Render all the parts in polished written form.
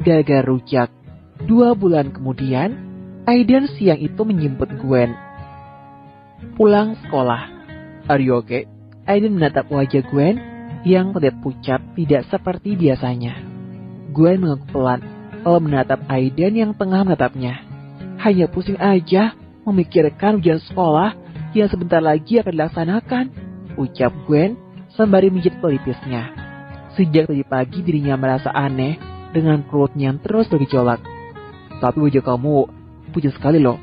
gara-gara rujak. 2 bulan kemudian, Aiden siang itu menjemput Gwen. Pulang sekolah. "Are you okay?" Aiden menatap wajah Gwen yang terlihat pucat tidak seperti biasanya. Gwen mengangguk pelan lalu menatap Aiden yang tengah menatapnya. "Hanya pusing aja memikirkan ujian sekolah yang sebentar lagi akan dilaksanakan," ucap Gwen sembari menjit pelipisnya. Sejak tadi pagi dirinya merasa aneh dengan perutnya yang terus bergejolak. "Tapi wajah kamu pucat sekali loh."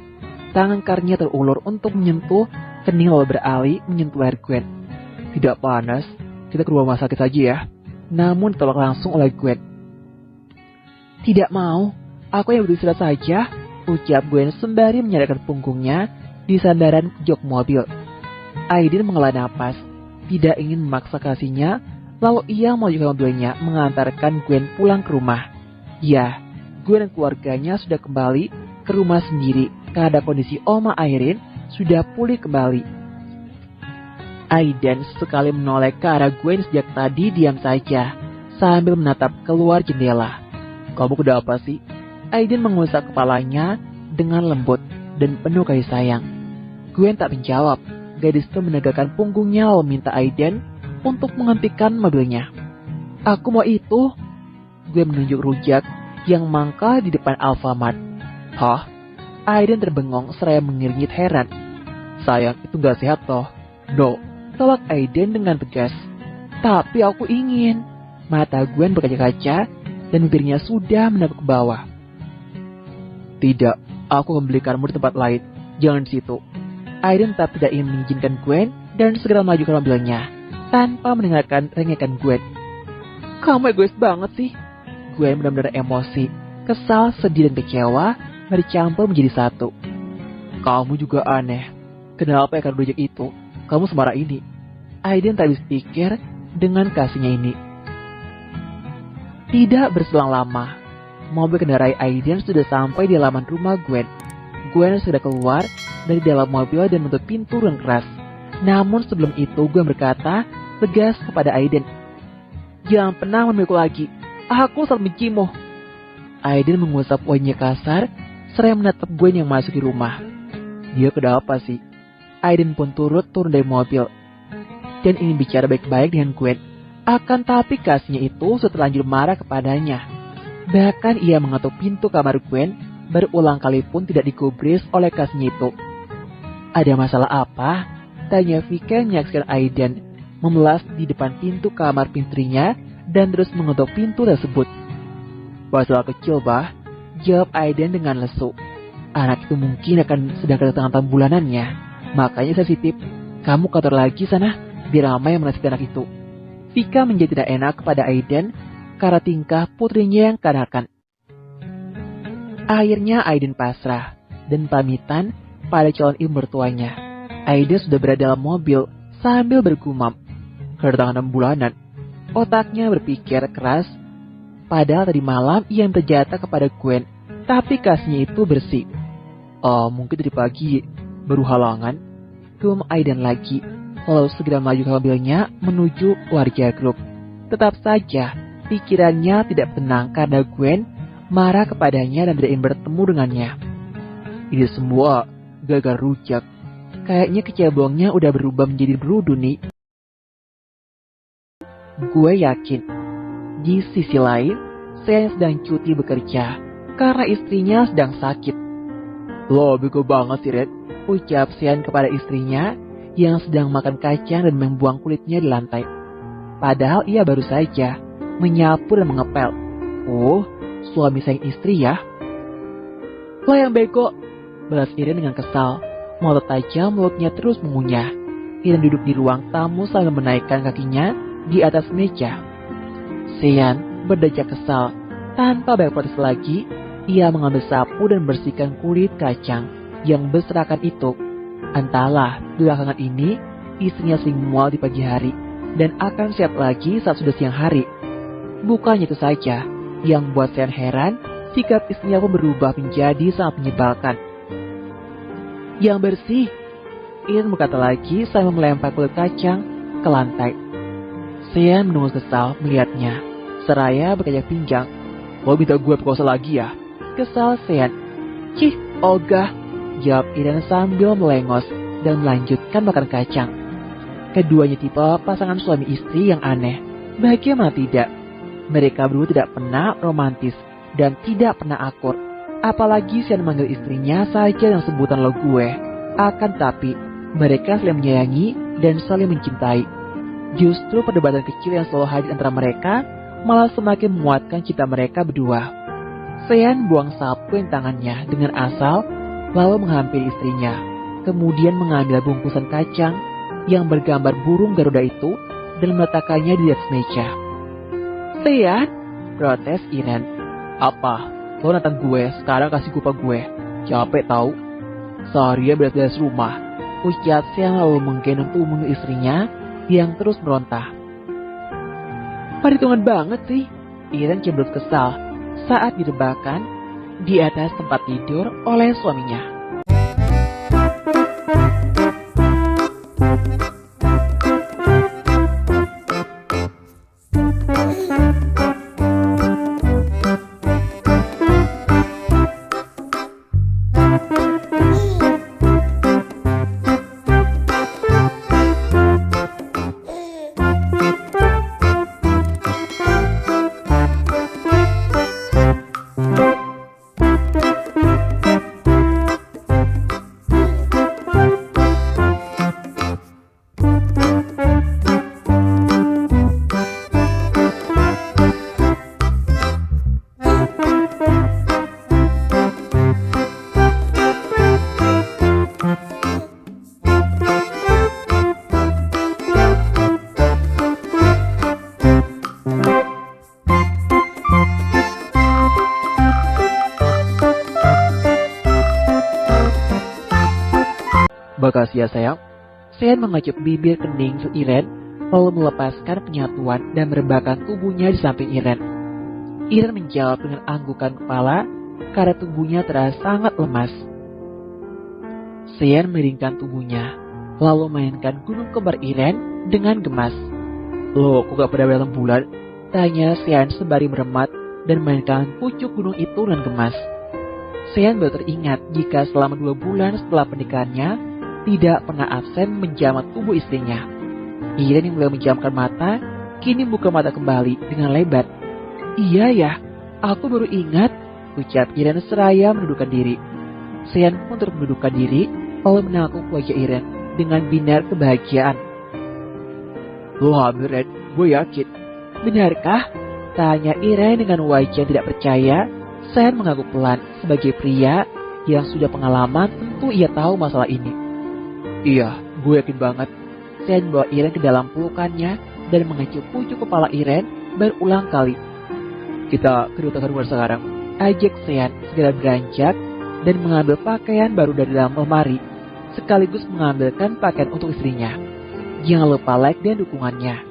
Tangan karenanya terulur untuk menyentuh kening lalu beralih menyentuh leher Gwen. "Tidak panas, kita ke rumah sakit saja ya." Namun ditolak langsung oleh Gwen. "Tidak mau, aku yang beristirahat saja," ucap Gwen sembari menyandarkan punggungnya di sandaran jok mobil. Aiden menghela napas, tidak ingin memaksa kasihnya, lalu ia melanjutkan mobilnya mengantarkan Gwen pulang ke rumah. Ya, Gwen dan keluarganya sudah kembali ke rumah sendiri karena kondisi Oma Irene sudah pulih kembali. Aiden sekali menoleh ke arah Gwen sejak tadi diam saja sambil menatap keluar jendela. "Kamu kenapa sih?" Aiden mengusap kepalanya dengan lembut dan penuh kasih sayang. Gwen tak menjawab. Gadis itu menegakkan punggungnya lalu minta Aiden untuk menghentikan mobilnya. "Aku mau itu." Gwen menunjuk rujak yang mangkal di depan Alfamart. "Hah?" Aiden terbengong seraya mengernyit heran. "Sayang, itu gak sehat toh." "No," tolak Aiden dengan tegas. "Tapi aku ingin." Mata Gwen berkaca-kaca dan bibirnya sudah menepuk ke bawah. "Tidak, aku akan belikanmu di tempat lain. Jangan di situ." Aiden tetap tidak ingin mengizinkan Gwen dan segera maju ke mobilnya tanpa mendengarkan rengekan Gwen. "Kamu egois banget sih." Gwen benar-benar emosi, kesal, sedih dan kecewa bercampur menjadi satu. "Kamu juga aneh. Kenapa ikan rujak itu kamu semarah ini?" Aiden tak habis pikir dengan kasihnya ini. Tidak berselang lama, mobil kendarai Aiden sudah sampai di halaman rumah Gwen. Gwen sudah keluar dari dalam mobil dan menutup pintu dengan keras. Namun sebelum itu Gwen berkata tegas kepada Aiden, "Jangan pernah memikul lagi. Aku sangat bencimu." Aiden mengusap wajahnya kasar seraya menatap Gwen yang masuk di rumah. "Dia kenapa sih?" Aiden pun turun dari mobil dan ingin bicara baik-baik dengan Gwen. Akan tapi kasihnya itu sudah terlanjur marah kepadanya. Bahkan ia mengetuk pintu kamar Gwen berulang kali pun tidak digubris oleh kasihnya itu. "Ada masalah apa?" tanya Vika yang menyaksikan Aiden memelas di depan pintu kamar pintrinya dan terus mengetuk pintu tersebut. "Masalah kecil, Bah," jawab Aiden dengan lesu. "Anak itu mungkin akan sedang kedatangan tamu bulanannya. Makanya saya titip, kamu kantor lagi sana, biar Mama yang menasihati anak itu." Vika menjadi tidak enak kepada Aiden karena tingkah putrinya yang kanakan. Akhirnya Aiden pasrah dan pamitan pada calon ibu mertuanya. Aiden sudah berada dalam mobil sambil bergumam, "Kedatangan tamu bulanan." Otaknya berpikir keras, padahal tadi malam ia yang terjatuh kepada Gwen, tapi kasihnya itu bersih. "Oh, mungkin tadi pagi baru halangan." Gumam Aiden lagi, lalu segera maju ke mobilnya menuju warga grup. Tetap saja, pikirannya tidak tenang karena Gwen marah kepadanya dan tidak ingin bertemu dengannya. Ini semua gara-gara rujak. Kayaknya kecebongnya udah berubah menjadi berudu nih. Gue yakin. Di sisi lain, saya sedang cuti bekerja karena istrinya sedang sakit. "Lo bego banget sih, Red," ucap Sean kepada istrinya yang sedang makan kacang dan membuang kulitnya di lantai. Padahal ia baru saja menyapu dan mengepel. "Oh, suami sayang istri ya." "Lo yang bego," balas Irene dengan kesal. Melotot tajam mulutnya terus mengunyah. Irene duduk di ruang tamu sambil menaikkan kakinya di atas meja. Sean berdecak kesal. Tanpa banyak protes lagi, ia mengambil sapu dan bersihkan kulit kacang yang berserakan itu. Entahlah, belakangan ini istrinya sering mual di pagi hari dan akan siap lagi saat sudah siang hari. Bukannya itu saja, yang buat Sean heran, sikap istrinya pun berubah menjadi sangat menyebalkan. "Yang bersih," Ian berkata lagi sambil melempar kulit kacang ke lantai. Sean menunggu kesal melihatnya, seraya berkacak pinggang. Lo minta gue perkosa lagi ya? Kesal Sean. Cih, ogah, jawab Iren sambil melengos dan melanjutkan makan kacang. Keduanya tipe pasangan suami istri yang aneh. Bagaimana tidak? Mereka berdua tidak pernah romantis dan tidak pernah akur. Apalagi Sean manggil istrinya saja dengan sebutan lo gue. Akan tapi, mereka saling menyayangi dan saling mencintai. Justru perdebatan kecil yang selalu hadir antara mereka malah semakin menguatkan cinta mereka berdua. Sean buang sapu yang tangannya dengan asal, lalu menghampiri istrinya. Kemudian mengambil bungkusan kacang yang bergambar burung Garuda itu dan meletakkannya di atas meja. Sean, protes Iren. Apa? Lo nantang gue, sekarang kasih kupa gue. Capek tahu. Seharian beres-beres rumah. Ucap Sean lalu menggendong punggung istrinya yang terus meronta. Perhitungan banget sih. Iren cemberut kesal saat direbahkan di atas tempat tidur oleh suaminya. Makasih ya sayang. Sean mengacup bibir kening Iren, lalu melepaskan penyatuan dan merebahkan tubuhnya di samping Iren. Iren menjawab dengan anggukan kepala karena tubuhnya terasa sangat lemas. Sean miringkan tubuhnya, lalu mainkan gunung kembar Iren dengan gemas. Lo kok gak pada dalam bulan? Tanya Sean sembari meremat dan mainkan pucuk gunung itu dengan gemas. Sean baru teringat jika selama 2 bulan setelah pernikahannya tidak pernah absen menjamat tubuh istrinya. Iren yang mulai menjamkan mata, kini buka mata kembali dengan lebat. Iya ya, aku baru ingat, ucap Iren seraya mendudukkan diri. Sean pun terus mendudukkan diri, lalu menangkuk wajah Iren dengan binar kebahagiaan. Lo hamil, Ren, gue yakin. Benarkah? Tanya Iren dengan wajah tidak percaya. Sean mengangguk pelan. Sebagai pria yang sudah pengalaman, tentu ia tahu masalah ini. Iya, gue yakin banget. Sean bawa Iren ke dalam pelukannya dan mengacup pucuk kepala Iren berulang kali. Kita ke rumah sekarang. Ajak Sean segera beranjak dan mengambil pakaian baru dari dalam lemari, sekaligus mengambilkan pakaian untuk istrinya. Jangan lupa like dan dukungannya.